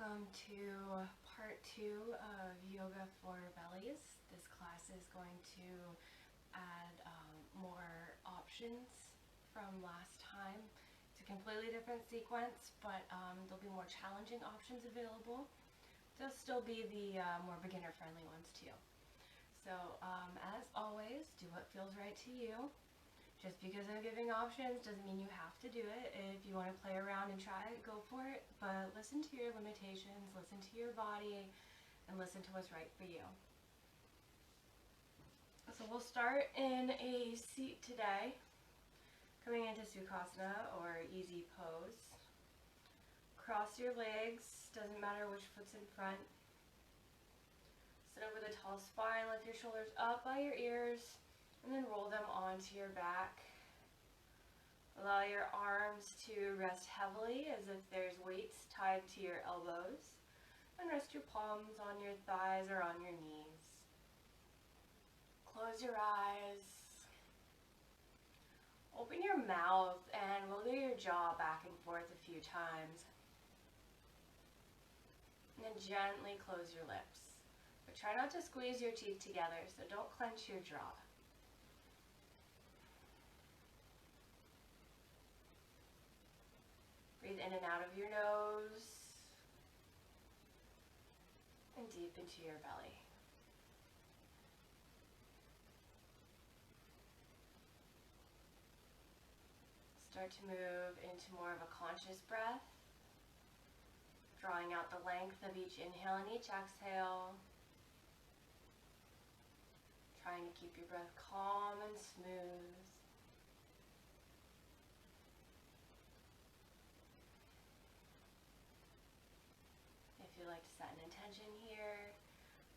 Welcome to part 2 of Yoga for Bellies. This class is going to add more options from last time. It's a completely different sequence, but there'll be more challenging options available. There'll still be the more beginner-friendly ones too. So as always, do what feels right to you. Just because I'm giving options doesn't mean you have to do it. If you want to play around and try it, go for it. But listen to your limitations, listen to your body, and listen to what's right for you. So we'll start in a seat today, coming into Sukhasana or easy pose. Cross your legs, doesn't matter which foot's in front. Sit up with a tall spine, lift your shoulders up by your ears, and then roll them onto your back. Allow your arms to rest heavily as if there's weights tied to your elbows. And rest your palms on your thighs or on your knees. Close your eyes. Open your mouth and wiggle your jaw back and forth a few times. And then gently close your lips. But try not to squeeze your teeth together, so don't clench your jaw. Breathe in and out of your nose and deep into your belly. Start to move into more of a conscious breath, drawing out the length of each inhale and each exhale. Trying to keep your breath calm and smooth. If you'd like to set an intention here,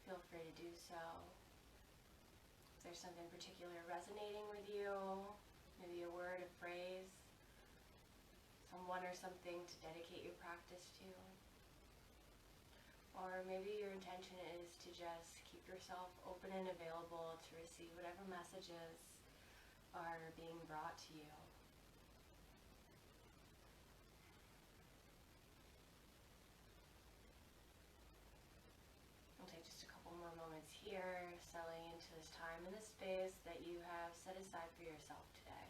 feel free to do so. If there's something particular resonating with you, maybe a word, a phrase, someone or something to dedicate your practice to. Or maybe your intention is to just keep yourself open and available to receive whatever messages are being brought to you. We'll take just a couple more moments here, settling into this time and this space that you have set aside for yourself today.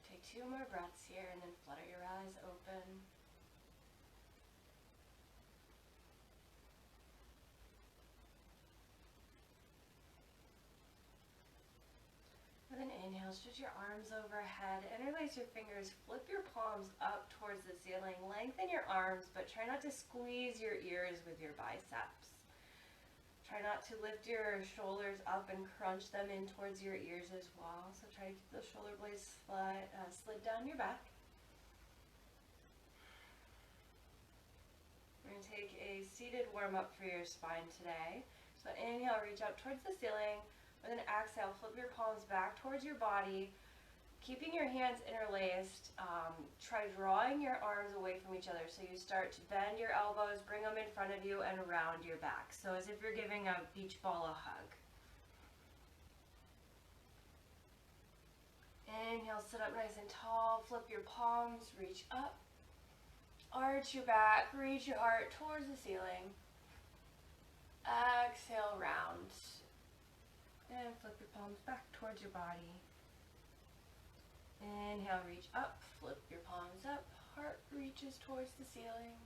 Take 2 more breaths here and then flutter your eyes open. With an inhale, stretch your arms overhead, interlace your fingers, flip your palms up towards the ceiling, lengthen your arms, but try not to squeeze your ears with your biceps. Try not to lift your shoulders up and crunch them in towards your ears as well. So try to keep those shoulder blades slid down your back. We're going to take a seated warm-up for your spine today. So inhale, reach up towards the ceiling. With an exhale, flip your palms back towards your body. Keeping your hands interlaced, try drawing your arms away from each other. So you start to bend your elbows, bring them in front of you and around your back. So as if you're giving a beach ball a hug. Inhale, sit up nice and tall, flip your palms, reach up. Arch your back, reach your heart towards the ceiling. Exhale, round. And flip your palms back towards your body. Inhale, reach up, flip your palms up, heart reaches towards the ceiling.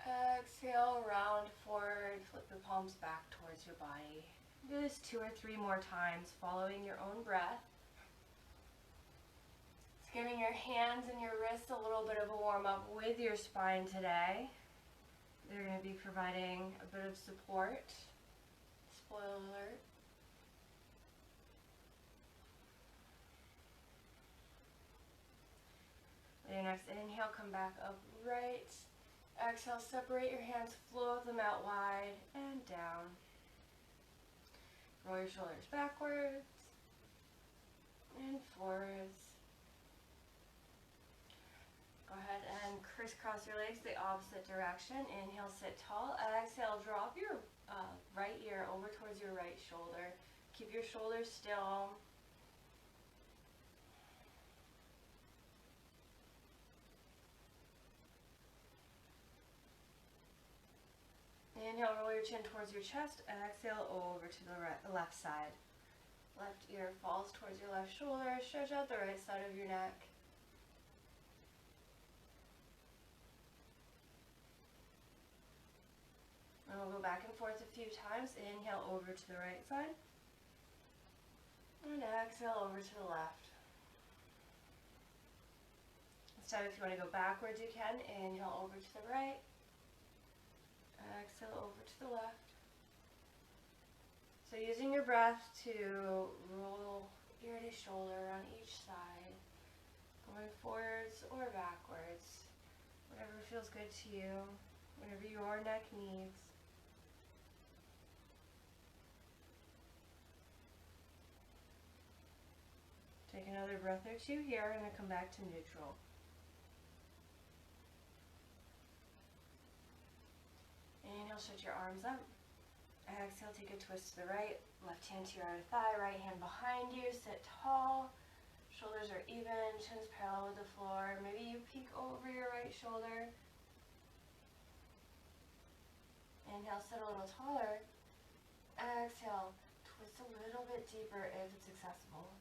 Exhale, round forward, flip your palms back towards your body. Do this 2 or 3 more times, following your own breath. It's giving your hands and your wrists a little bit of a warm-up with your spine today. They're going to be providing a bit of support. Spoiler alert. With your next inhale, come back upright. Exhale, separate your hands, float them out wide and down. Roll your shoulders backwards and forwards. Go ahead and crisscross your legs the opposite direction. Inhale, sit tall. Exhale, drop your right ear over towards your right shoulder. Keep your shoulders still. Inhale, roll your chin towards your chest. Exhale, over to the left side. Left ear falls towards your left shoulder. Stretch out the right side of your neck. And we'll go back and forth a few times. Inhale, over to the right side. And exhale, over to the left. This time, if you want to go backwards, you can. Inhale, over to the right. Exhale, over to the left. So using your breath to roll ear to shoulder on each side, going forwards or backwards, whatever feels good to you, whatever your neck needs. Take another breath or two here, and then come back to neutral. Inhale, stretch your arms up. Exhale, take a twist to the right. Left hand to your outer thigh, right hand behind you. Sit tall. Shoulders are even, chin's parallel with the floor. Maybe you peek over your right shoulder. Inhale, sit a little taller. Exhale, twist a little bit deeper if it's accessible.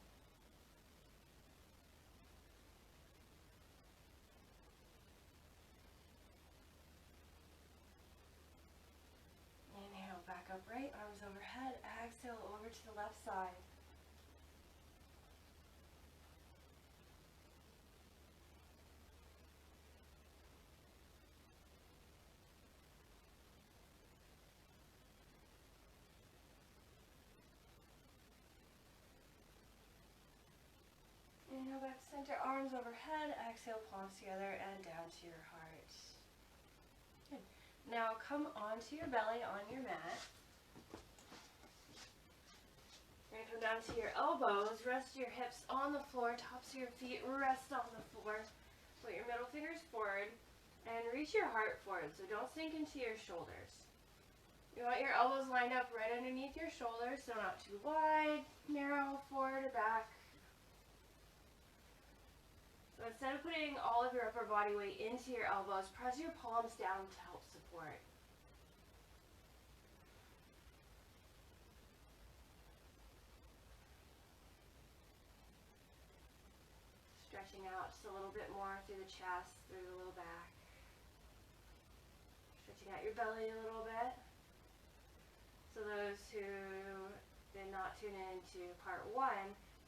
Inhale, back upright, arms overhead. Exhale, over to the left side. Inhale, back to center, arms overhead. Exhale, palms together and down to your heart. Good. Now come onto your belly on your mat. You're going to come down to your elbows, rest your hips on the floor, tops of your feet rest on the floor. Put your middle fingers forward and reach your heart forward, so don't sink into your shoulders. You want your elbows lined up right underneath your shoulders, so not too wide, narrow, forward or back. So instead of putting all of your upper body weight into your elbows, press your palms down to help support. Stretching out just a little bit more through the chest, through the low back. Stretching out your belly a little bit. So those who did not tune in to part 1,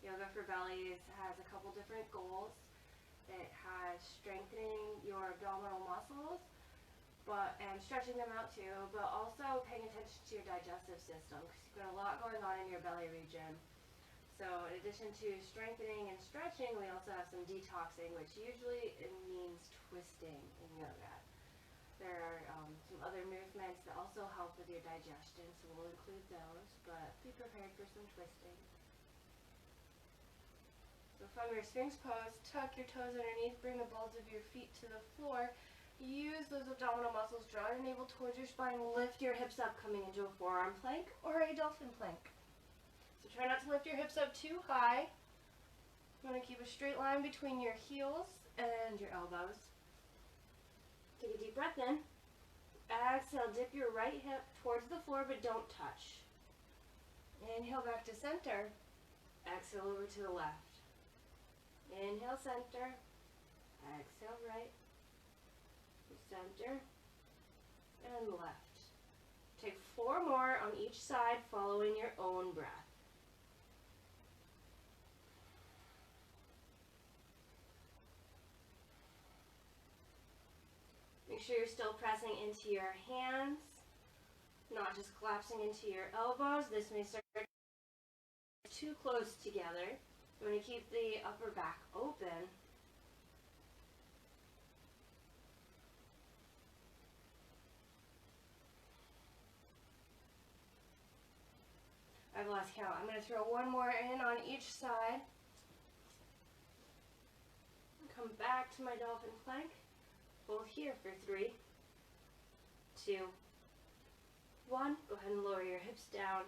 Yoga for Bellies has a couple different goals. It has strengthening your abdominal muscles and stretching them out too, but also paying attention to your digestive system because you've got a lot going on in your belly region. So in addition to strengthening and stretching, we also have some detoxing, which usually it means twisting in yoga. There are some other movements that also help with your digestion, so we'll include those, but be prepared for some twisting. So from your Sphinx pose, tuck your toes underneath, bring the balls of your feet to the floor. Use those abdominal muscles, draw your navel towards your spine, lift your hips up, coming into a forearm plank or a dolphin plank. So try not to lift your hips up too high. You want to keep a straight line between your heels and your elbows. Take a deep breath in. Exhale, dip your right hip towards the floor, but don't touch. Inhale back to center. Exhale over to the left. Inhale, center. Exhale, right. Center. And left. Take 4 more on each side, following your own breath. Make sure you're still pressing into your hands, not just collapsing into your elbows. This may start too close together. You want to keep the upper back open. I've lost count. I'm going to throw 1 more in on each side. come back to my dolphin plank. Hold here for 3, 2, 1. Go ahead and lower your hips down.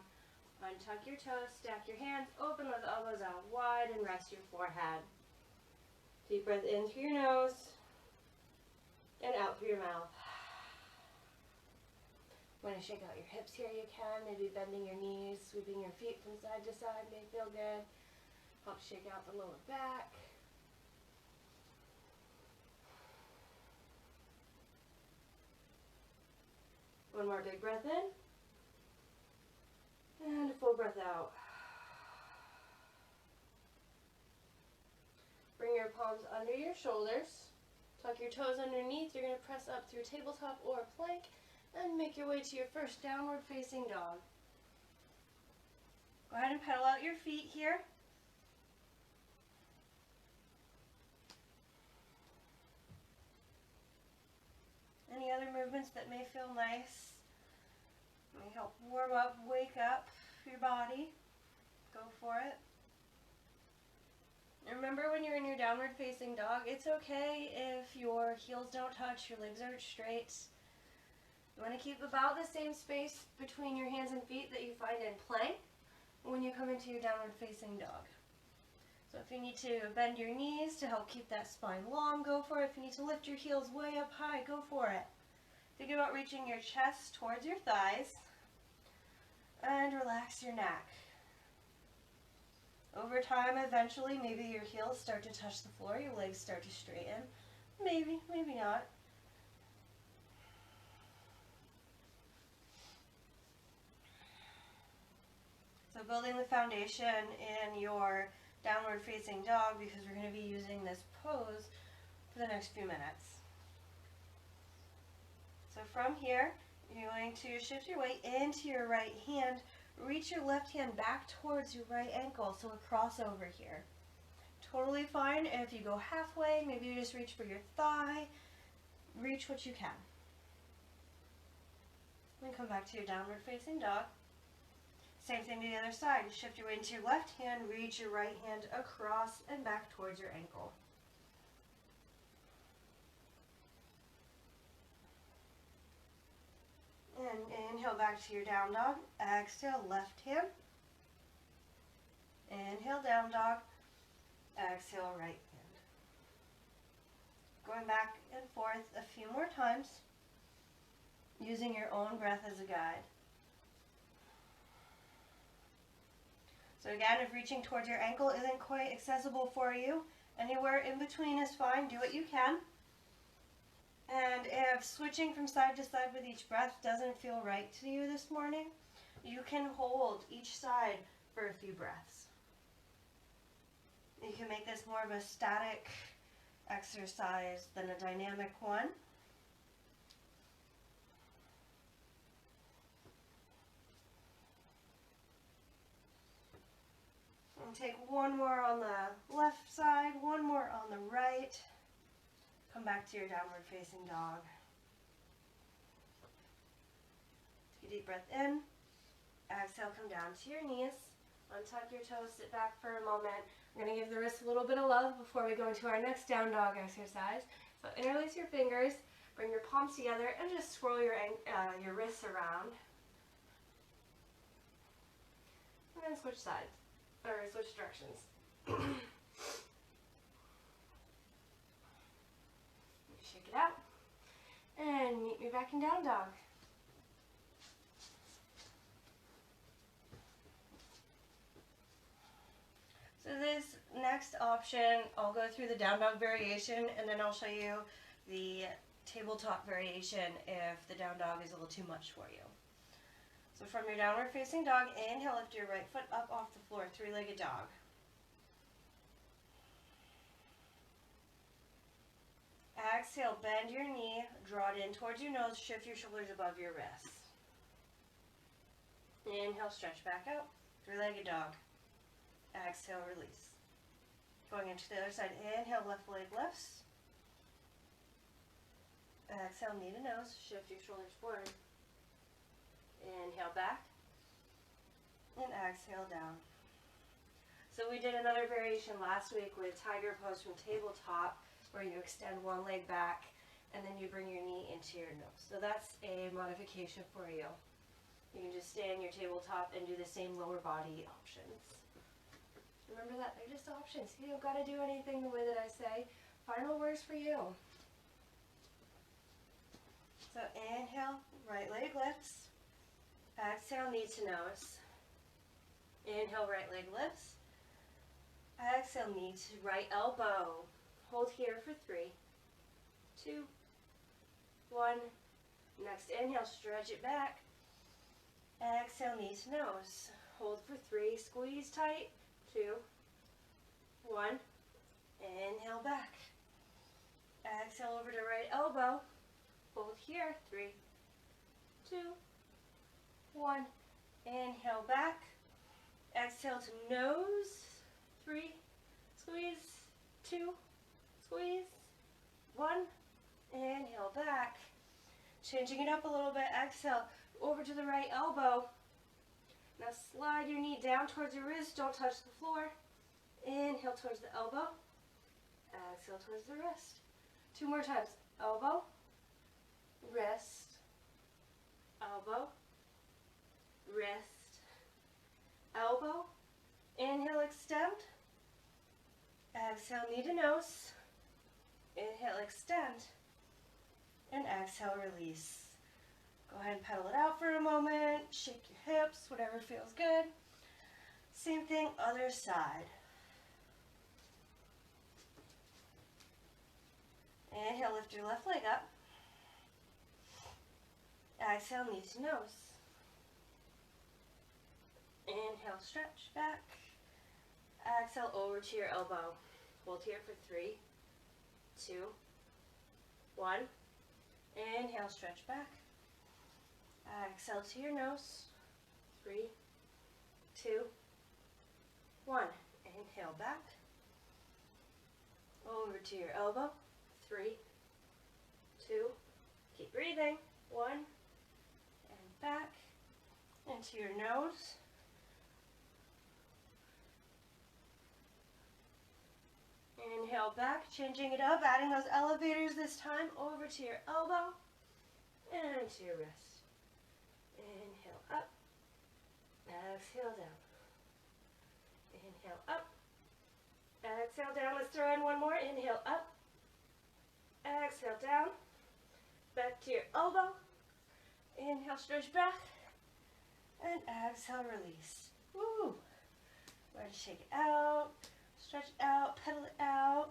Untuck your toes, stack your hands, open those elbows out wide, and rest your forehead. Deep breath in through your nose and out through your mouth. Want to shake out your hips here, you can. Maybe bending your knees, sweeping your feet from side to side may feel good. Help shake out the lower back. One more big breath in. And a full breath out. Bring your palms under your shoulders. Tuck your toes underneath. You're going to press up through tabletop or plank and make your way to your first downward facing dog. Go ahead and pedal out your feet here. Any other movements that may feel nice, may help warm up, wake up your body. Go for it. And remember, when you're in your downward facing dog, it's okay if your heels don't touch, your legs aren't straight. You want to keep about the same space between your hands and feet that you find in plank when you come into your downward facing dog. So if you need to bend your knees to help keep that spine long, go for it. If you need to lift your heels way up high, go for it. Think about reaching your chest towards your thighs and relax your neck. Over time, eventually, maybe your heels start to touch the floor, your legs start to straighten. Maybe, maybe not. So building the foundation in your downward facing dog, because we're going to be using this pose for the next few minutes. So from here, you're going to shift your weight into your right hand, reach your left hand back towards your right ankle, so a crossover here. Totally fine if you go halfway, maybe you just reach for your thigh, reach what you can. Then come back to your downward facing dog. Same thing to the other side. Shift your weight into your left hand, reach your right hand across and back towards your ankle. And inhale back to your down dog. Exhale, left hand. Inhale, down dog. Exhale, right hand. Going back and forth a few more times, using your own breath as a guide. So again, if reaching towards your ankle isn't quite accessible for you, anywhere in between is fine. Do what you can. And if switching from side to side with each breath doesn't feel right to you this morning, you can hold each side for a few breaths. You can make this more of a static exercise than a dynamic one. And take one more on the left side, one more on the right. Come back to your downward facing dog. Take a deep breath in. Exhale, come down to your knees. Untuck your toes, sit back for a moment. We're going to give the wrists a little bit of love before we go into our next down dog exercise. So interlace your fingers, bring your palms together, and just swirl your wrists around. And then switch sides, or switch directions. Shake it out. And meet me back in down dog. So this next option, I'll go through the down dog variation, and then I'll show you the tabletop variation if the down dog is a little too much for you. So from your downward facing dog, inhale, lift your right foot up off the floor, three-legged dog. Exhale, bend your knee, draw it in towards your nose, shift your shoulders above your wrists. Inhale, stretch back out, three-legged dog. Exhale, release. Going into the other side, inhale, left leg lifts. Exhale, knee to nose, shift your shoulders forward. Inhale back, and exhale down. So we did another variation last week with tiger pose from tabletop. where you extend one leg back and then you bring your knee into your nose. So that's a modification for you. You can just stay on your tabletop and do the same lower body options. Remember that they're just options. You don't got to do anything the way that I say. Find what works for you. So inhale, right leg lifts. Exhale, knee to nose. Inhale, right leg lifts. Exhale, knee to right elbow. Hold here for 3, 2, 1. Next inhale, stretch it back. Exhale, knee to nose. Hold for 3, squeeze tight. 2, 1. Inhale back. Exhale over to right elbow. Hold here. 3, 2, 1. Inhale back. Exhale to nose. 3, squeeze. 2, squeeze. 1. Inhale back. Changing it up a little bit. Exhale over to the right elbow. Now slide your knee down towards your wrist. Don't touch the floor. Inhale towards the elbow. Exhale towards the wrist. 2 more times. Elbow, wrist, elbow, wrist, elbow. Inhale, extend. Exhale, knee to nose. Inhale, extend. And exhale, release. Go ahead and pedal it out for a moment. Shake your hips, whatever feels good. Same thing, other side. Inhale, lift your left leg up. Exhale, knee to nose. Inhale, stretch back. Exhale, over to your elbow. Hold here for 3, 2, 1. Inhale, stretch back. Exhale to your nose. 3, 2, 1. Inhale back. Over to your elbow. 3, 2. Keep breathing. 1. And back. Into your nose. Inhale back, changing it up, adding those elevators this time. Over to your elbow and to your wrist. Inhale up, exhale down. Inhale up, exhale down. Let's throw in one more. Inhale up, exhale down. Back to your elbow. Inhale, stretch back, and exhale, release. Woo! Go ahead and shake it out. Stretch it out, pedal it out.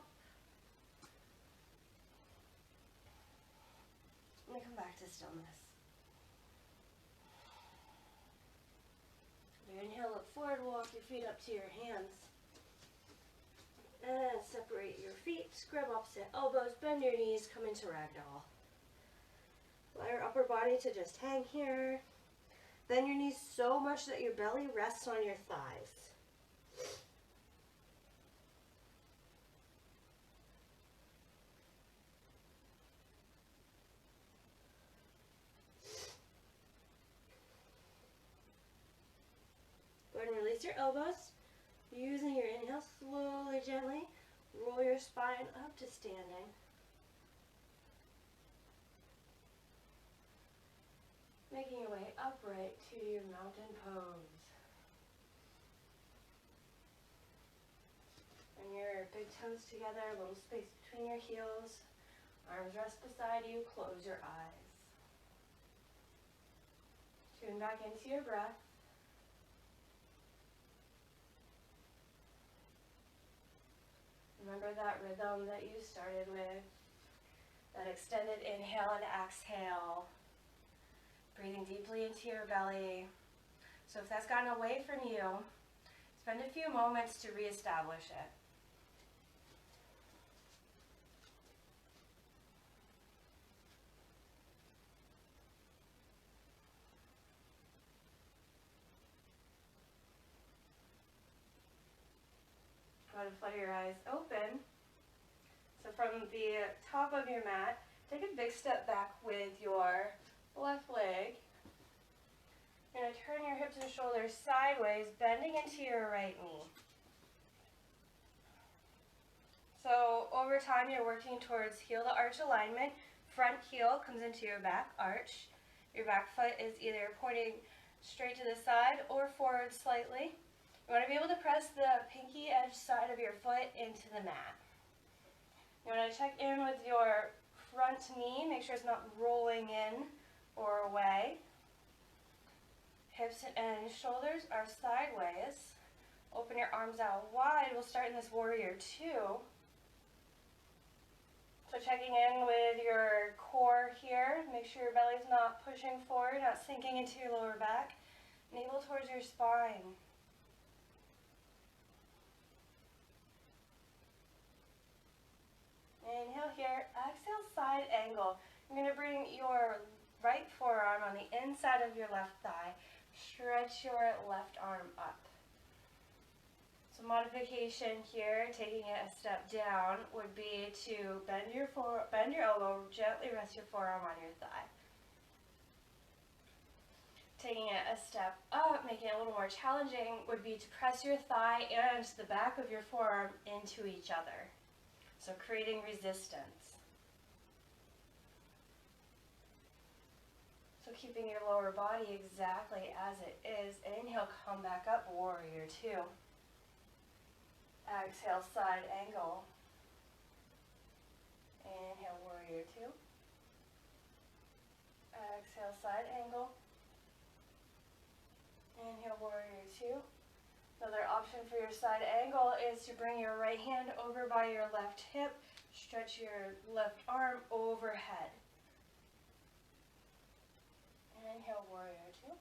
Let me come back to stillness. Your inhale, look forward, walk your feet up to your hands. And separate your feet, grab opposite elbows, bend your knees, come into ragdoll. Allow your upper body to just hang here. Bend your knees so much that your belly rests on your thighs. Go ahead and release your elbows. Using your inhale, slowly, gently, roll your spine up to standing. Making your way upright to your mountain pose. Bring your big toes together, a little space between your heels. Arms rest beside you, close your eyes. Tune back into your breath. Remember that rhythm that you started with, that extended inhale and exhale, breathing deeply into your belly. So if that's gotten away from you, spend a few moments to reestablish it. Go ahead and flutter your eyes open. So from the top of your mat, take a big step back with your left leg. You're going to turn your hips and shoulders sideways, bending into your right knee. So over time you're working towards heel to arch alignment. Front heel comes into your back arch. Your back foot is either pointing straight to the side or forward slightly. You want to be able to press the pinky edge side of your foot into the mat. You want to check in with your front knee, make sure it's not rolling in or away. Hips and shoulders are sideways. Open your arms out wide. We'll start in this warrior two. So checking in with your core here. Make sure your belly's not pushing forward, not sinking into your lower back. Navel towards your spine. Inhale here. Exhale, side angle. You're going to bring your right forearm on the inside of your left thigh. Stretch your left arm up. So modification here, taking it a step down, would be to bend your elbow, gently rest your forearm on your thigh. Taking it a step up, making it a little more challenging, would be to press your thigh and the back of your forearm into each other. So creating resistance. So keeping your lower body exactly as it is. Inhale, come back up, warrior two. Exhale, side angle. Inhale, warrior two. Exhale, side angle. Inhale, warrior two. Another option for your side angle is to bring your right hand over by your left hip. Stretch your left arm overhead. Inhale, warrior two.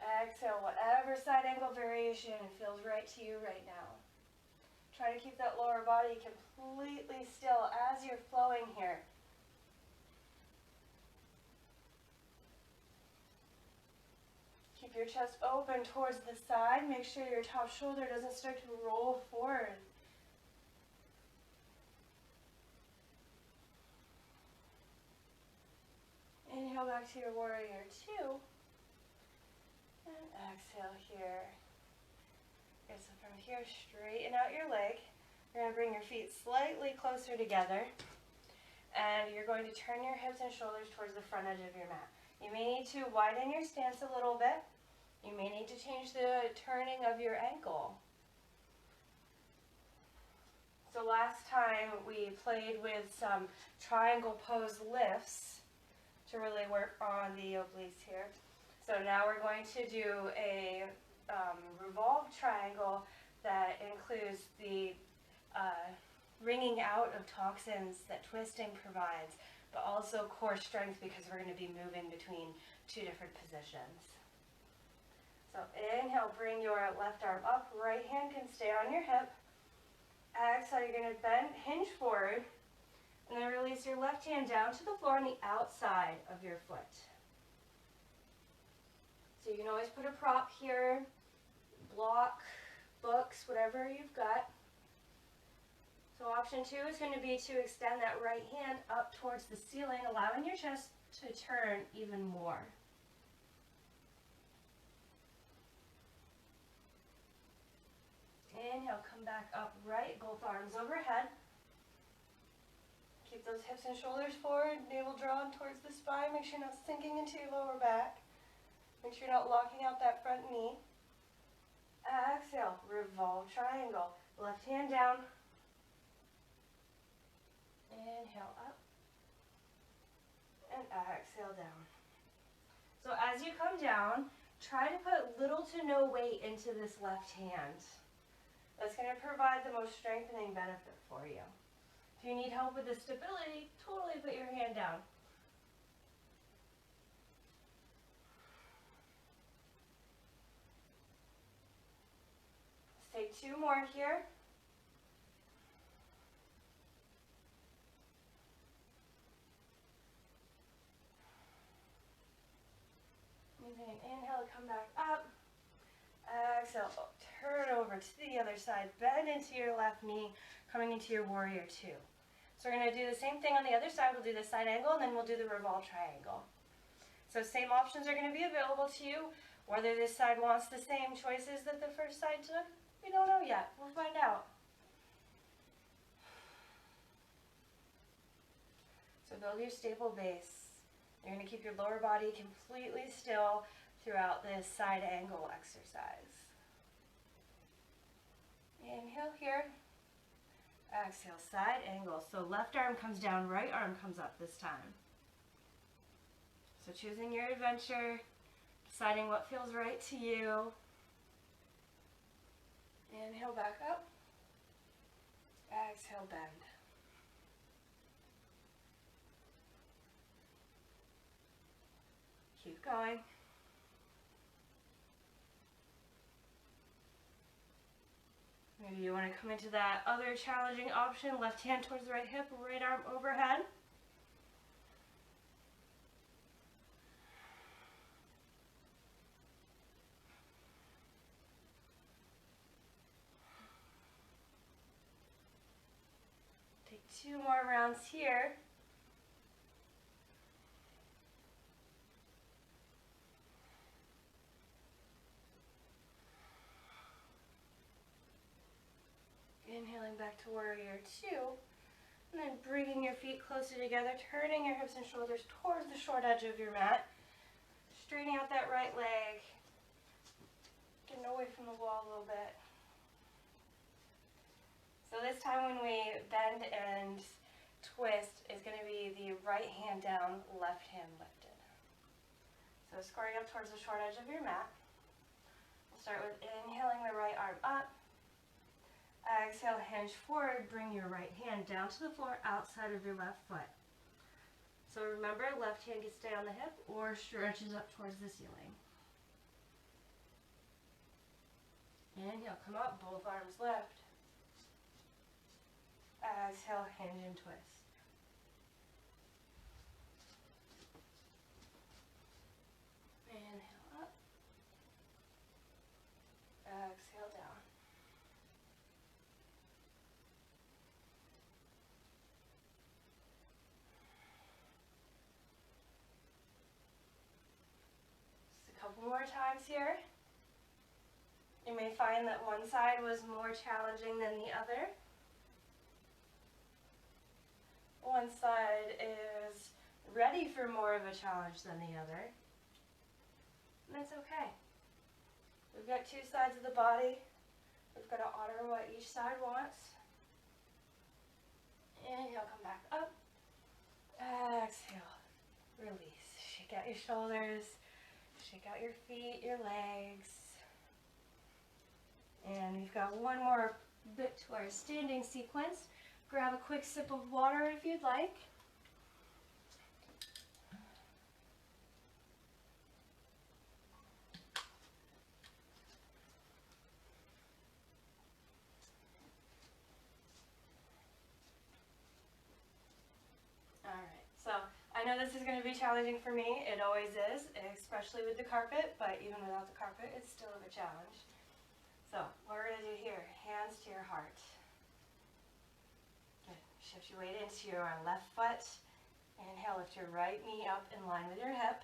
Exhale, whatever side angle variation feels right to you right now. Try to keep that lower body completely still as you're flowing here. Keep your chest open towards the side. Make sure your top shoulder doesn't start to roll forward. Inhale back to your warrior two. And exhale here. Okay, so from here, straighten out your leg. You're going to bring your feet slightly closer together. And you're going to turn your hips and shoulders towards the front edge of your mat. You may need to widen your stance a little bit. You may need to change the turning of your ankle. So last time we played with some triangle pose lifts to really work on the obliques here. So now we're going to do a revolved triangle that includes the wringing out of toxins that twisting provides, but also core strength because we're going to be moving between two different positions. So inhale, bring your left arm up, right hand can stay on your hip. Exhale, you're going to bend, hinge forward, and then release your left hand down to the floor on the outside of your foot. So you can always put a prop here, block, books, whatever you've got. So option two is going to be to extend that right hand up towards the ceiling, allowing your chest to turn even more. Inhale, come back upright, both arms overhead. Keep those hips and shoulders forward, navel drawn towards the spine. Make sure you're not sinking into your lower back. Make sure you're not locking out that front knee. Exhale, revolve triangle. Left hand down. Inhale up. And exhale down. So as you come down, try to put little to no weight into this left hand. That's going to provide the most strengthening benefit for you. If you need help with the stability, totally put your hand down. Let's take two more here. Using an inhale to come back up. Exhale, turn over to the other side, bend into your left knee, coming into your warrior two. So we're going to do the same thing on the other side. We'll do the side angle, and then we'll do the revolve triangle. So same options are going to be available to you. Whether this side wants the same choices that the first side took, we don't know yet. We'll find out. So build your stable base. You're going to keep your lower body completely still throughout this side angle exercise. Inhale here. Exhale, side angle. So left arm comes down, right arm comes up this time. So choosing your adventure, deciding what feels right to you. Inhale back up. Exhale, bend. Keep going. Maybe you want to come into that other challenging option, left hand towards the right hip, right arm overhead. Take 2 more rounds here. Inhaling back to warrior 2. And then bringing your feet closer together, turning your hips and shoulders towards the short edge of your mat. Straightening out that right leg. Getting away from the wall a little bit. So this time when we bend and twist, is going to be the right hand down, left hand lifted. So squaring up towards the short edge of your mat. We'll start with inhaling the right arm up. Exhale, hinge forward, bring your right hand down to the floor outside of your left foot. So remember, left hand can stay on the hip or stretches up towards the ceiling. Inhale, come up, both arms lift. Exhale, hinge and twist. Inhale up. Exhale down. Just a couple more times here. You may find that one side was more challenging than the other. One side is ready for more of a challenge than the other. And that's okay. We've got 2 sides of the body. We've got to honor what each side wants. Inhale, come back up. Exhale, release. Shake out your shoulders. Shake out your feet, your legs. And we've got one more bit to our standing sequence. Grab a quick sip of water if you'd like. Alright, so I know this is going to be challenging for me. It always is, especially with the carpet, but even without the carpet, it's still a challenge. So what we're going to do here, hands to your heart. Good. Shift your weight into your left foot. Inhale, lift your right knee up in line with your hip.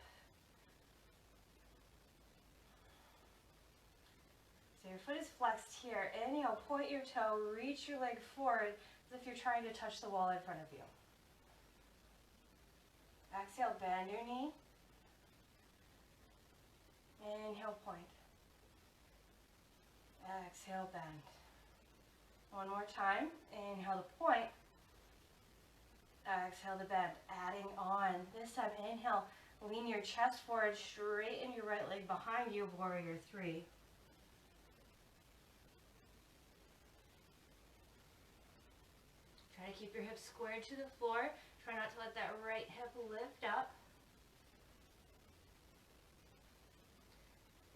So your foot is flexed here. Inhale, point your toe, reach your leg forward as if you're trying to touch the wall in front of you. Exhale, bend your knee. Inhale, point. Exhale, bend. One more time. Inhale to point. Exhale to bend. Adding on. This time, inhale. Lean your chest forward. Straighten your right leg behind you. Warrior 3. Try to keep your hips squared to the floor. Try not to let that right hip lift up.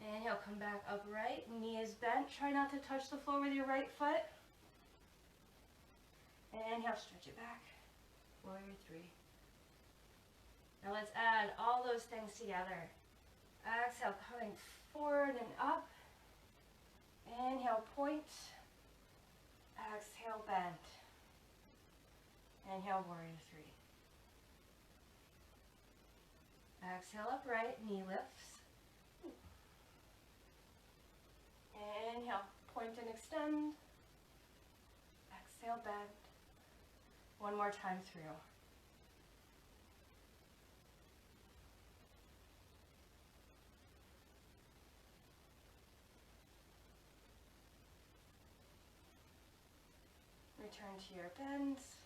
Inhale, come back upright. Knee is bent. Try not to touch the floor with your right foot. Inhale, stretch it back. Warrior 3. Now let's add all those things together. Exhale, coming forward and up. Inhale, point. Exhale, bend. Inhale, warrior 3. Exhale, upright, knee lifts. Inhale, point and extend. Exhale, bend. One more time through. return to your bends.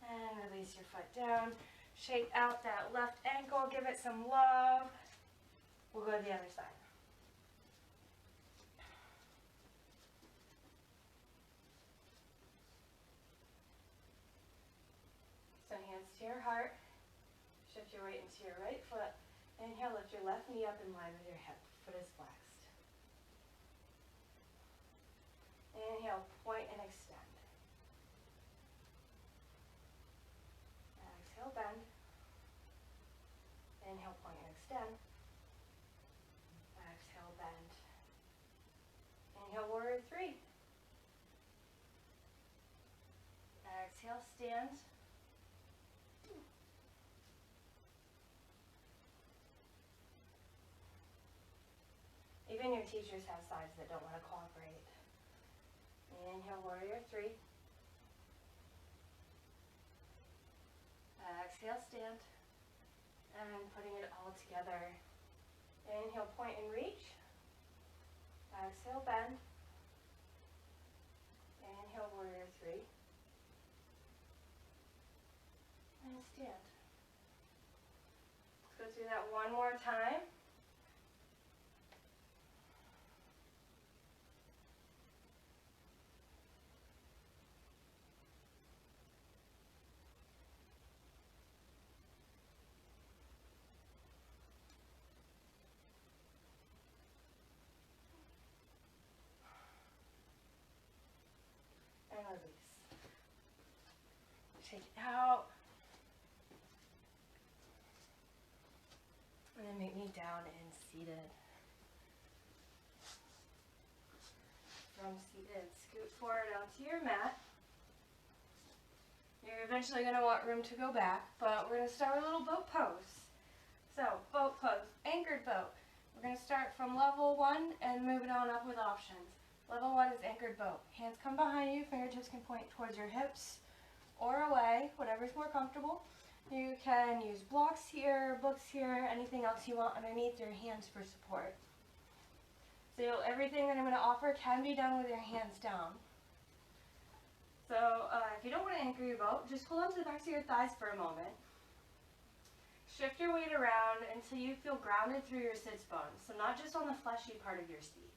And release your foot down. Shake out that left ankle, give it some love. We'll go to the other side. So hands to your heart. Shift your weight into your right foot. Inhale, lift your left knee up in line with your hip. Foot is flexed. Inhale, point and extend. Exhale, bend. Inhale, point and extend. Exhale, bend. Inhale, warrior three. Exhale, stand. Even your teachers have sides that don't want to cooperate. Inhale, warrior three. Exhale, stand. And putting it all together. Inhale, point and reach. Exhale, bend. Inhale, warrior three. And stand. Let's go through that one more time. And release. Take it out. And then meet me down and seated. From seated, scoot forward onto your mat. You're eventually going to want room to go back, but we're going to start with a little boat pose. So, boat pose, anchored boat. We're going to start from level 1 and move it on up with options. Level 1 is anchored boat. Hands come behind you, fingertips can point towards your hips or away, whatever's more comfortable. You can use blocks here, books here, anything else you want underneath your hands for support. So everything that I'm going to offer can be done with your hands down. So if you don't want to anchor your boat, just hold on to the backs of your thighs for a moment. Shift your weight around until you feel grounded through your sits bones, so not just on the fleshy part of your seat.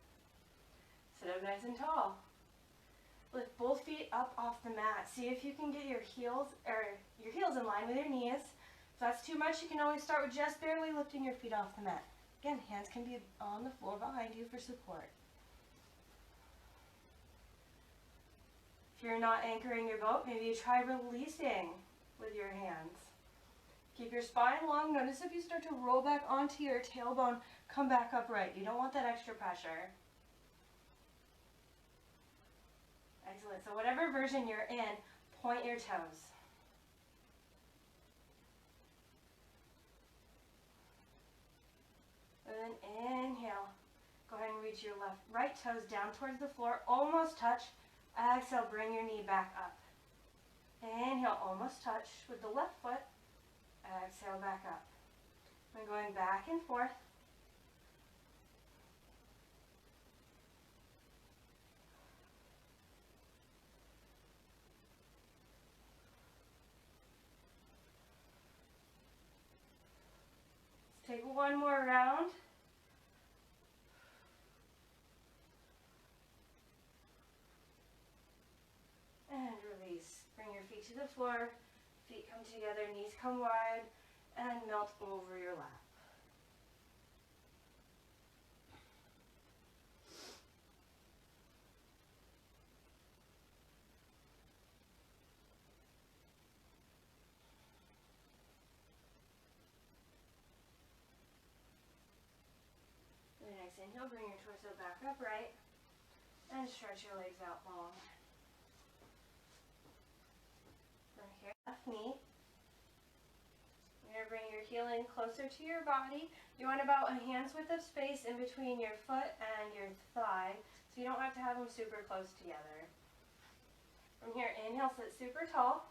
Sit up nice and tall. Lift both feet up off the mat. See if you can get your heels in line with your knees. If that's too much, you can always start with just barely lifting your feet off the mat. Again, hands can be on the floor behind you for support. If you're not anchoring your boat, maybe you try releasing with your hands. Keep your spine long. Notice if you start to roll back onto your tailbone, come back upright. You don't want that extra pressure. Excellent. So whatever version you're in, point your toes. And then inhale. Go ahead and reach your right toes down towards the floor. Almost touch. Exhale, bring your knee back up. Inhale, almost touch with the left foot. Exhale, back up. And going back and forth. Let's take one more round. And release. Bring your feet to the floor. Feet come together, knees come wide, and melt over your lap. The next inhale, bring your torso back upright, and stretch your legs out long. From here, left knee. You're going to bring your heel in closer to your body. You want about a hand's width of space in between your foot and your thigh, so you don't have to have them super close together. From here, inhale, sit super tall.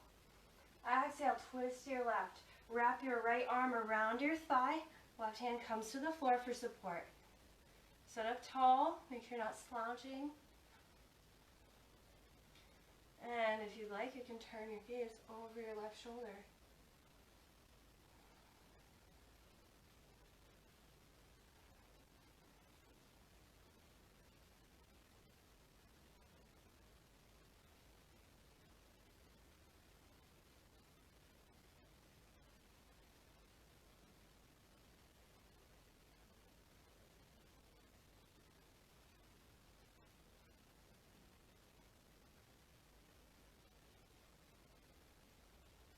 Exhale, twist to your left. Wrap your right arm around your thigh. Left hand comes to the floor for support. Sit up tall. Make sure you're not slouching. And if you'd like, you can turn your gaze over your left shoulder.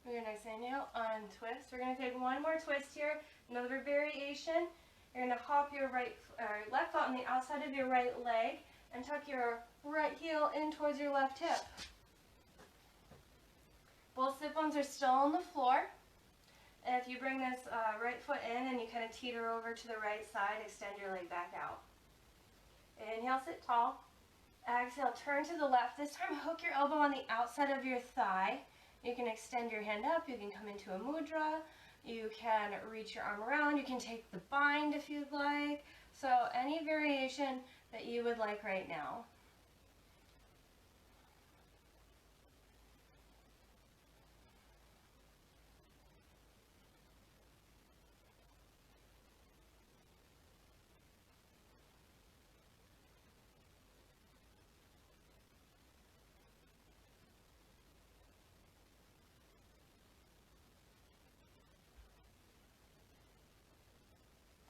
With your next inhale, untwist. We're going to take one more twist here, another variation. You're going to hop your left foot on the outside of your right leg and tuck your right heel in towards your left hip. Both sit bones are still on the floor. And if you bring this right foot in and you kind of teeter over to the right side, extend your leg back out. Inhale, sit tall. Exhale, turn to the left. This time, hook your elbow on the outside of your thigh. You can extend your hand up. You can come into a mudra. You can reach your arm around. You can take the bind if you'd like. So any variation that you would like right now.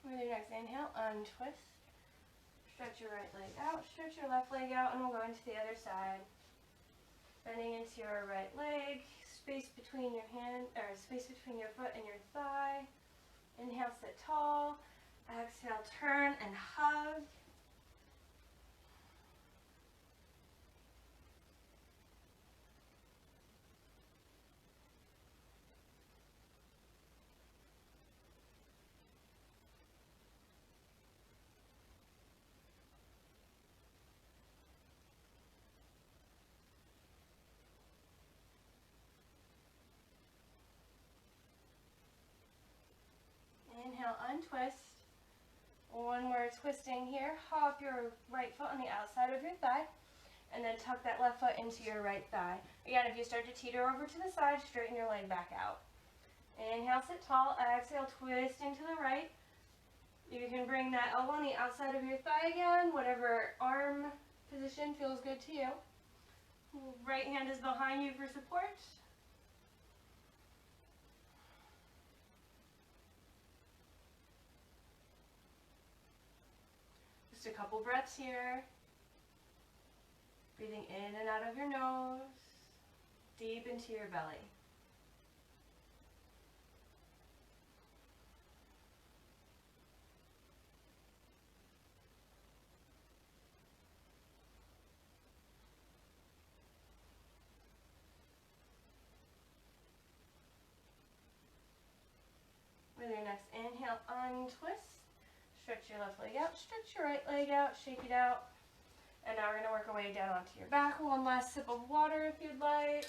With your next inhale, untwist. Stretch your right leg out, stretch your left leg out, and we'll go into the other side. Bending into your right leg, space between your space between your foot and your thigh. Inhale, sit tall. Exhale, turn and hug. Inhale, untwist. One more twisting here. Hop your right foot on the outside of your thigh, and then tuck that left foot into your right thigh. Again, if you start to teeter over to the side, straighten your leg back out. Inhale, sit tall. Exhale, twisting to the right. You can bring that elbow on the outside of your thigh again, whatever arm position feels good to you. Right hand is behind you for support. Just a couple breaths here. Breathing in and out of your nose, deep into your belly. With your next inhale, untwist. Stretch your left leg out, stretch your right leg out, shake it out. And now we're going to work our way down onto your back. One last sip of water if you'd like.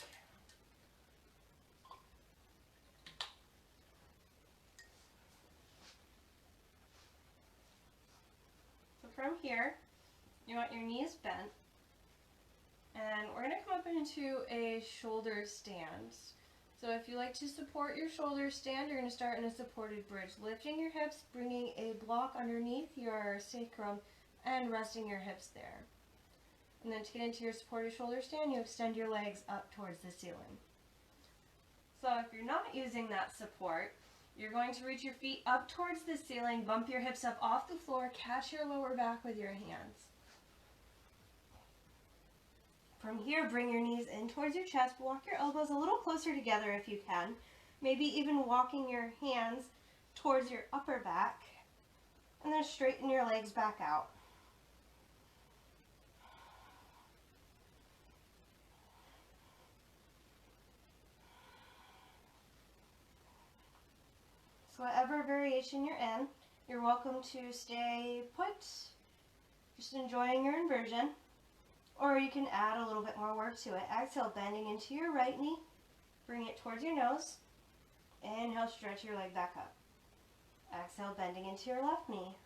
So from here, you want your knees bent. And we're going to come up into a shoulder stand. So if you like to support your shoulder stand, you're going to start in a supported bridge. Lifting your hips, bringing a block underneath your sacrum, and resting your hips there. And then to get into your supported shoulder stand, you extend your legs up towards the ceiling. So if you're not using that support, you're going to reach your feet up towards the ceiling, bump your hips up off the floor, catch your lower back with your hands. From here, bring your knees in towards your chest, walk your elbows a little closer together if you can, maybe even walking your hands towards your upper back, and then straighten your legs back out. So whatever variation you're in, you're welcome to stay put, just enjoying your inversion, or you can add a little bit more work to it. Exhale, bending into your right knee, bring it towards your nose. Inhale, stretch your leg back up. Exhale, bending into your left knee.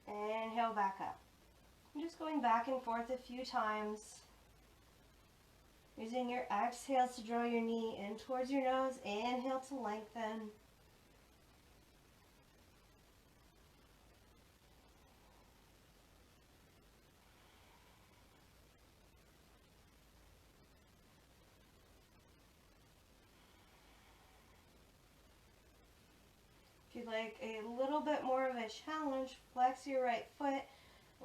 Inhale, back up. I'm just going back and forth a few times. Using your exhales to draw your knee in towards your nose. Inhale to lengthen. If you'd like a little bit more of a challenge, flex your right foot.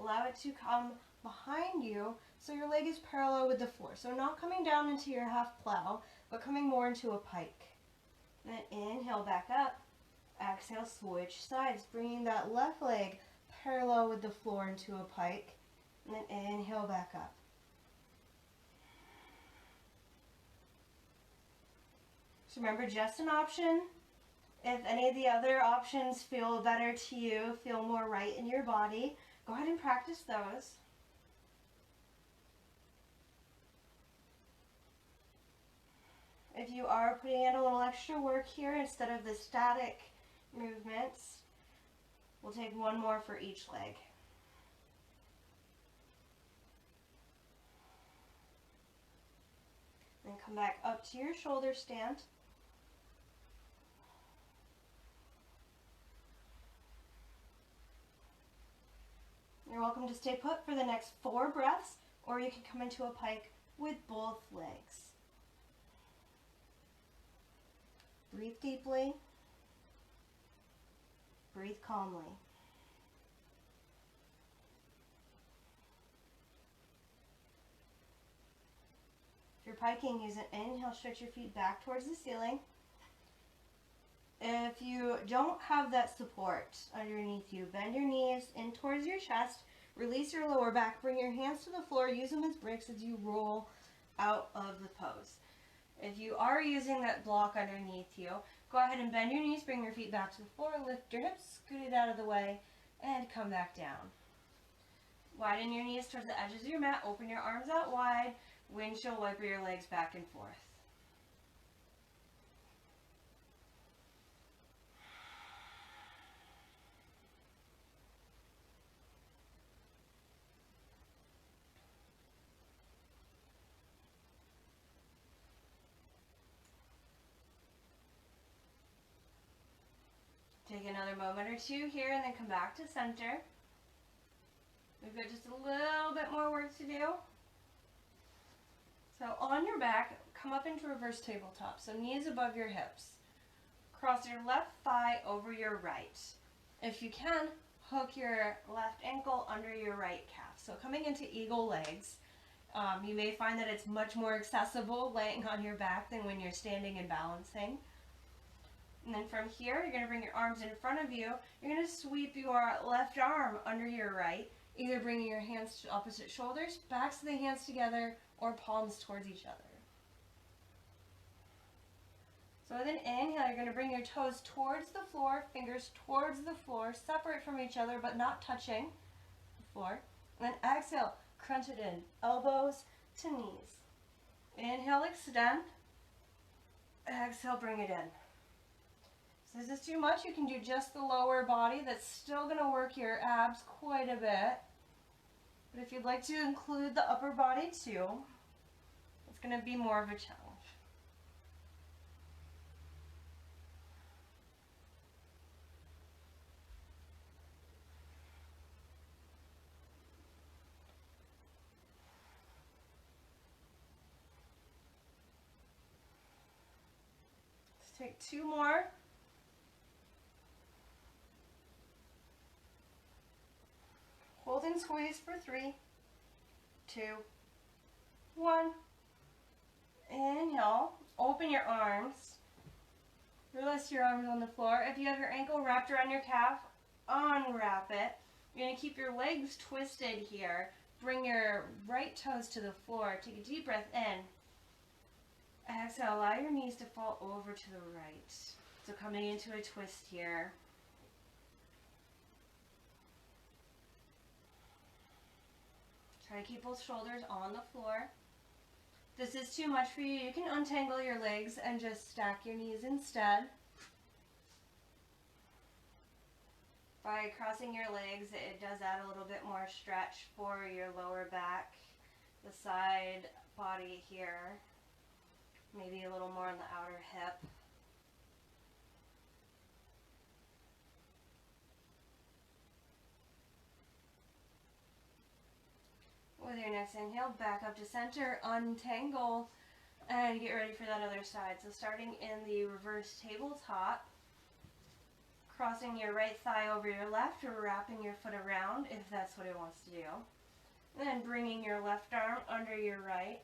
Allow it to come behind you so your leg is parallel with the floor. So not coming down into your half plow, but coming more into a pike. And then inhale back up. Exhale, switch sides, bringing that left leg parallel with the floor into a pike. And then inhale back up. So remember, just an option. If any of the other options feel better to you, feel more right in your body, go ahead and practice those. If you are putting in a little extra work here instead of the static movements, we'll take one more for each leg. Then come back up to your shoulder stand. You're welcome to stay put for the next 4 breaths, or you can come into a pike with both legs. Breathe deeply. Breathe calmly. If you're piking, use an inhale, stretch your feet back towards the ceiling. If you don't have that support underneath you, bend your knees in towards your chest, release your lower back, bring your hands to the floor, use them as bricks as you roll out of the pose. If you are using that block underneath you, go ahead and bend your knees, bring your feet back to the floor, lift your hips, scoot it out of the way, and come back down. Widen your knees towards the edges of your mat, open your arms out wide, windshield wiper your legs back and forth. Take another moment or two here and then come back to center. We've got just a little bit more work to do. So on your back, come up into reverse tabletop. So knees above your hips. Cross your left thigh over your right. If you can, hook your left ankle under your right calf. So coming into eagle legs, you may find that it's much more accessible laying on your back than when you're standing and balancing. And then from here, you're going to bring your arms in front of you. You're going to sweep your left arm under your right, either bringing your hands to opposite shoulders, backs of the hands together, or palms towards each other. So with an inhale, you're going to bring your toes towards the floor, fingers towards the floor, separate from each other but not touching the floor. And then exhale, crunch it in, elbows to knees. Inhale, extend. Exhale, bring it in. So if this is too much, you can do just the lower body. That's still going to work your abs quite a bit. But if you'd like to include the upper body too, it's going to be more of a challenge. Let's take 2 more. Hold and squeeze for 3, 2, 1. Inhale, open your arms. Release your arms on the floor. If you have your ankle wrapped around your calf, unwrap it. You're going to keep your legs twisted here. Bring your right toes to the floor. Take a deep breath in. Exhale, allow your knees to fall over to the right. So coming into a twist here. Try to keep both shoulders on the floor. If this is too much for you, you can untangle your legs and just stack your knees instead. By crossing your legs, it does add a little bit more stretch for your lower back the side body here, maybe a little more on the outer hip. With your next inhale, back up to center, untangle, and get ready for that other side. So starting in the reverse tabletop, crossing your right thigh over your left or wrapping your foot around if that's what it wants to do. And then bringing your left arm under your right.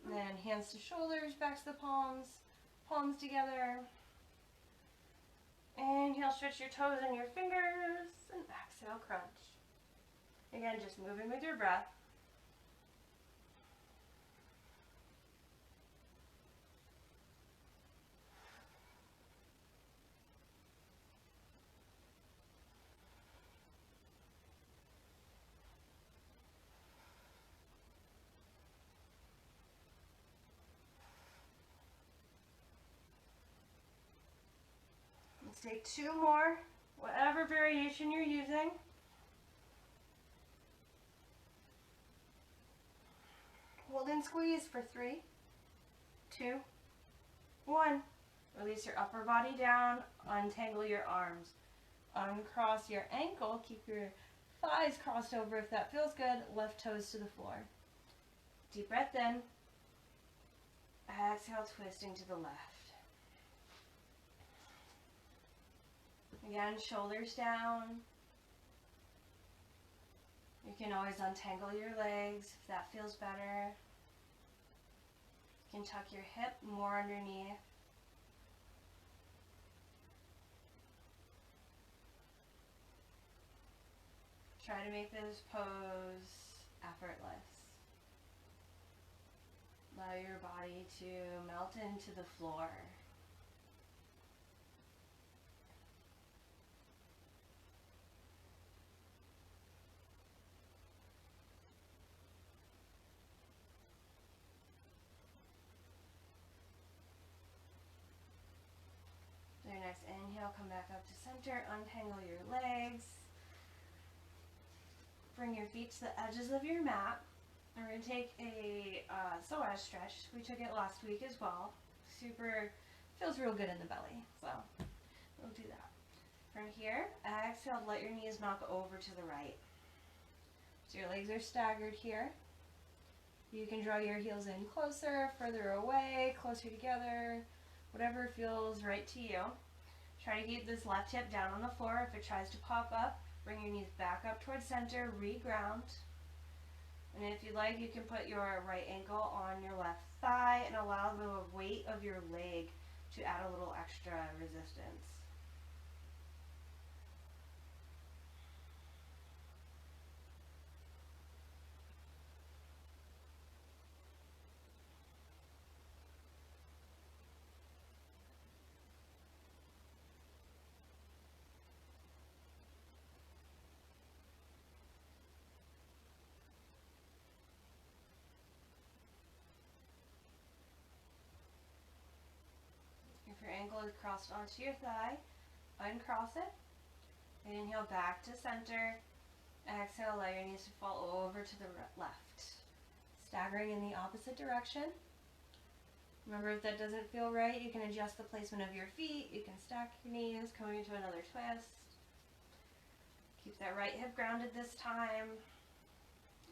And then hands to shoulders, back to the palms, palms together. Inhale, stretch your toes and your fingers, and exhale, crunch. Again, just moving with your breath. Let's take two more, whatever variation you're using. Hold and squeeze for 3, 2, 1. Release your upper body down, untangle your arms. Uncross your ankle, keep your thighs crossed over if that feels good, left toes to the floor. Deep breath in. Exhale, twisting to the left. Again, shoulders down. You can always untangle your legs if that feels better. You can tuck your hip more underneath. Try to make this pose effortless. Allow your body to melt into the floor. So your next inhale, come back up to center, untangle your legs. Bring your feet to the edges of your mat. And we're going to take a psoas stretch. We took it last week as well. Super, feels real good in the belly. So we'll do that. From here, exhale, let your knees knock over to the right. So your legs are staggered here. You can draw your heels in closer, further away, closer together, whatever feels right to you. Try to keep this left hip down on the floor. If it tries to pop up, bring your knees back up towards center, re-ground. And if you'd like, you can put your right ankle on your left thigh and allow the weight of your leg to add a little extra resistance. If your ankle is crossed onto your thigh, uncross it. Inhale back to center. Exhale, allow your knees to fall over to the left. Staggering in the opposite direction. Remember, if that doesn't feel right, you can adjust the placement of your feet. You can stack your knees, coming into another twist. Keep that right hip grounded this time.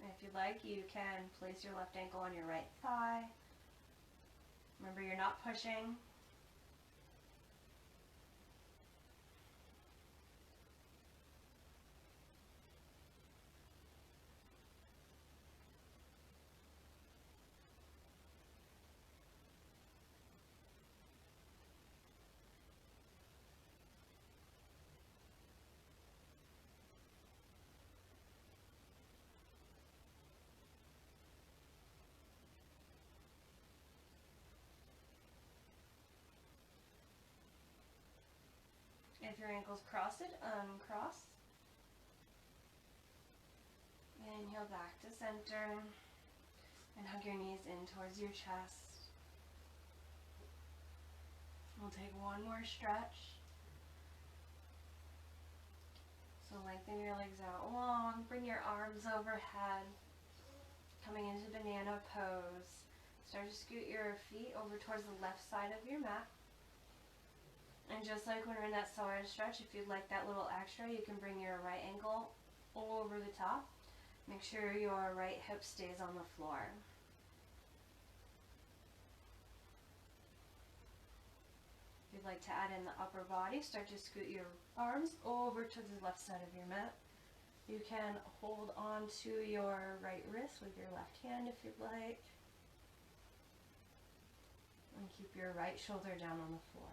And if you'd like, you can place your left ankle on your right thigh. Remember, you're not pushing. If your ankle's crossed, uncross. Inhale back to center. And hug your knees in towards your chest. We'll take one more stretch. So lengthen your legs out long. Bring your arms overhead. coming into banana pose. Start to scoot your feet over towards the left side of your mat. And just like when we're in that side stretch, if you'd like that little extra, you can bring your right ankle over the top. Make sure your right hip stays on the floor. If you'd like to add in the upper body, start to scoot your arms over to the left side of your mat. You can hold on to your right wrist with your left hand if you'd like. And keep your right shoulder down on the floor.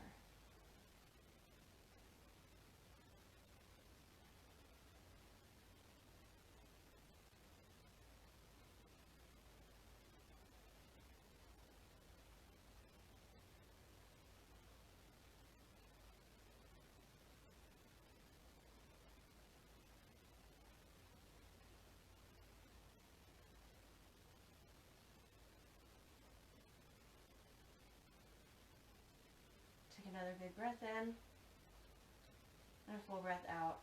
Take another big breath in and a full breath out.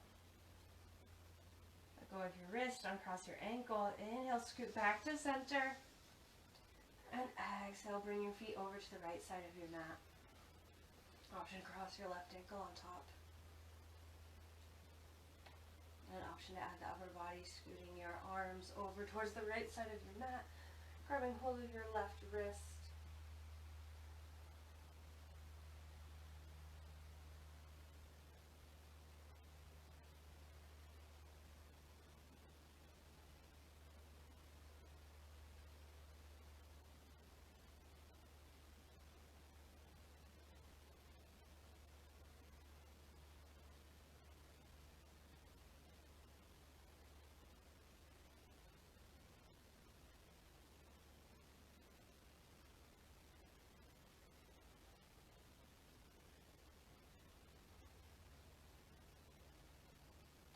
Let go of your wrist, uncross your ankle. Inhale, scoot back to center. And exhale, bring your feet over to the right side of your mat. Option to cross your left ankle on top. And an option to add the upper body, scooting your arms over towards the right side of your mat, grabbing hold of your left wrist.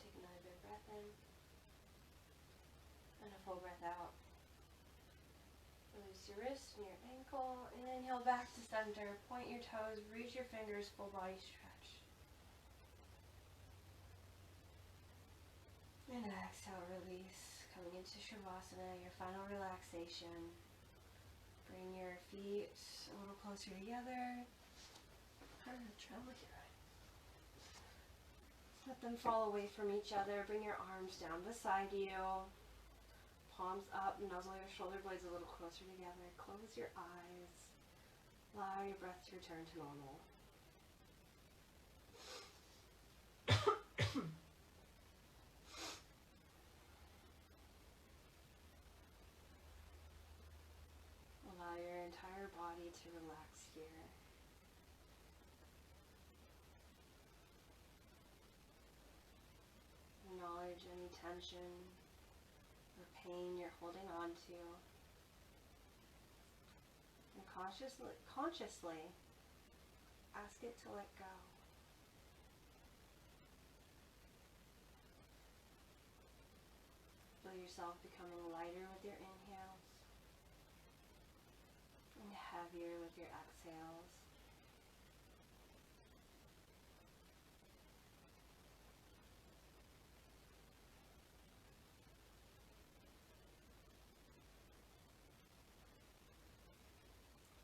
Take another big breath in and a full breath out. Release your wrist and your ankle. Inhale back to center. Point your toes, reach your fingers, full body stretch. And exhale, release. Coming into Shavasana, your final relaxation. Bring your feet a little closer together. Let them fall away from each other. Bring your arms down beside you. Palms up, nuzzle your shoulder blades a little closer together. Close your eyes. Allow your breath to return to normal. Allow your entire body to relax here. Acknowledge any tension or pain you're holding on to. And consciously ask it to let go. Feel yourself becoming lighter with your inhales and heavier with your exhales.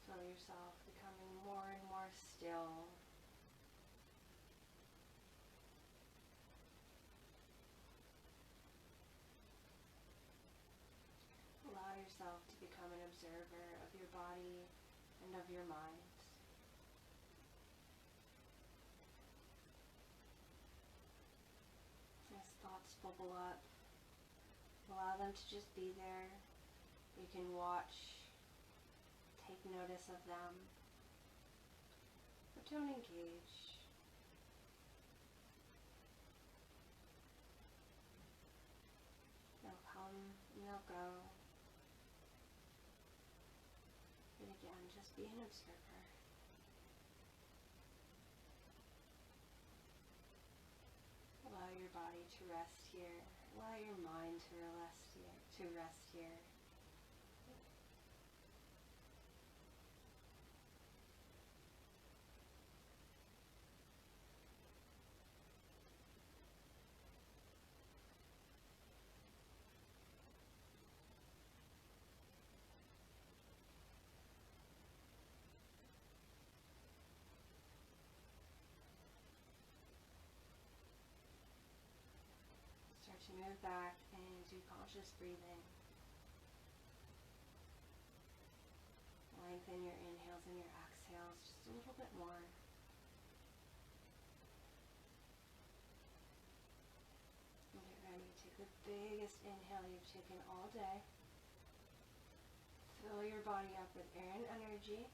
Feel yourself becoming more and more still. Allow yourself to become an observer of your body and of your mind. As thoughts bubble up, allow them to just be there. You can watch, take notice of them, but don't engage. They'll come and they'll go. But again, just be an observer. Allow your body to rest here. Allow your mind to rest here. to move back into conscious breathing. Lengthen your inhales and your exhales just a little bit more. And get ready to take the biggest inhale you've taken all day. Fill your body up with air and energy.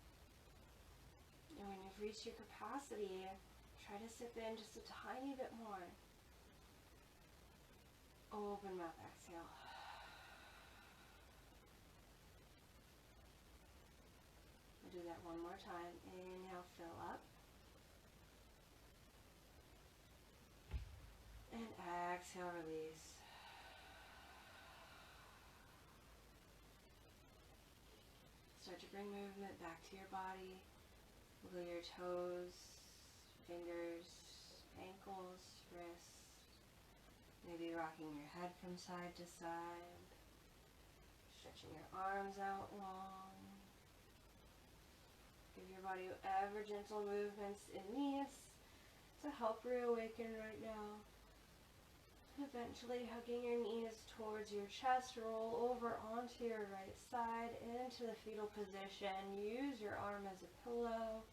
And when you've reached your capacity, try to sip in just a tiny bit more. Open mouth, exhale. We'll do that one more time. Inhale, fill up. And exhale, release. Start to bring movement back to your body. Wiggle your toes, fingers, ankles, wrists. Maybe rocking your head from side to side. Stretching your arms out long. Give your body whatever gentle movements it needs to help reawaken right now. Eventually hugging your knees towards your chest, roll over onto your right side into the fetal position. Use your arm as a pillow.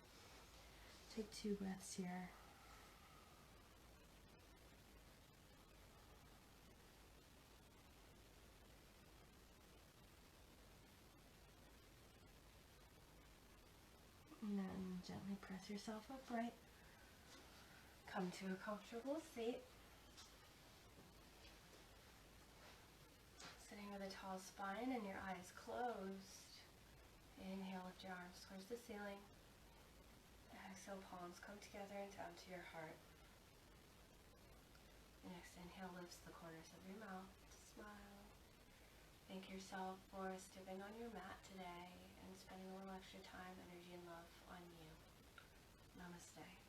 Take 2 breaths here. And then gently press yourself upright. Come to a comfortable seat. Sitting with a tall spine and your eyes closed. Inhale, lift your arms towards the ceiling. Exhale, palms come together and down to your heart. Next inhale lifts the corners of your mouth. Smile. Thank yourself for stepping on your mat today and spending a little extra time, energy, and love on you. Namaste.